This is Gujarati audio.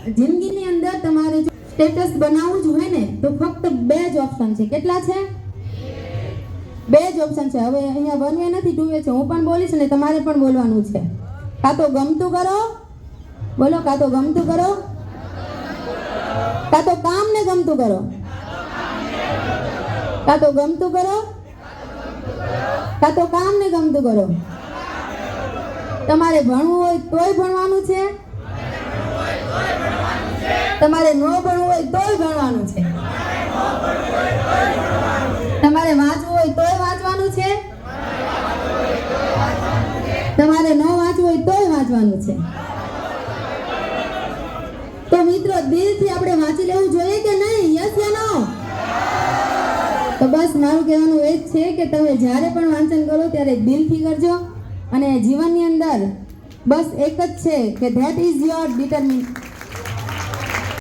જિંદગીની અંદર તમારે જો સ્ટેટસ બનાવવું જ હોય ને તો ફક્ત 2 જ ઓપ્શન છે. કેટલા છે? 2 જ ઓપ્શન છે. હવે અહીંયા 1 વે નથી 2 વે છે. હું પણ બોલીશ ને તમારે પણ બોલવાનું છે. કાં તો ગમતું કરો, બોલો, કાં તો ગમતું કરો, કાં તો કામને ગમતું કરો, કાં તો ગમતું કરો, કાં તો કામને ગમતું કરો. તમારે ભણવું હોય તોય ભણવાનું છે, તમારે ન ભણવું હોય તોય ભણવાનું છે, તમારે વાંચવું હોય તોય વાંચવાનું છે, તમારે ન વાંચવું હોય તોય વાંચવાનું છે. તો મિત્રો, દિલથી આપણે વાંચી લેવું જોઈએ કે નહીં? યસ યા નો? તો બસ મારું કહેવાનું એ જ છે કે તમે જ્યારે પણ વાંચન કરો ત્યારે દિલથી કરજો. અને જીવનની અંદર બસ એક જ છે કે ધેટ ઇઝ યોર ડિટરમિનેશન.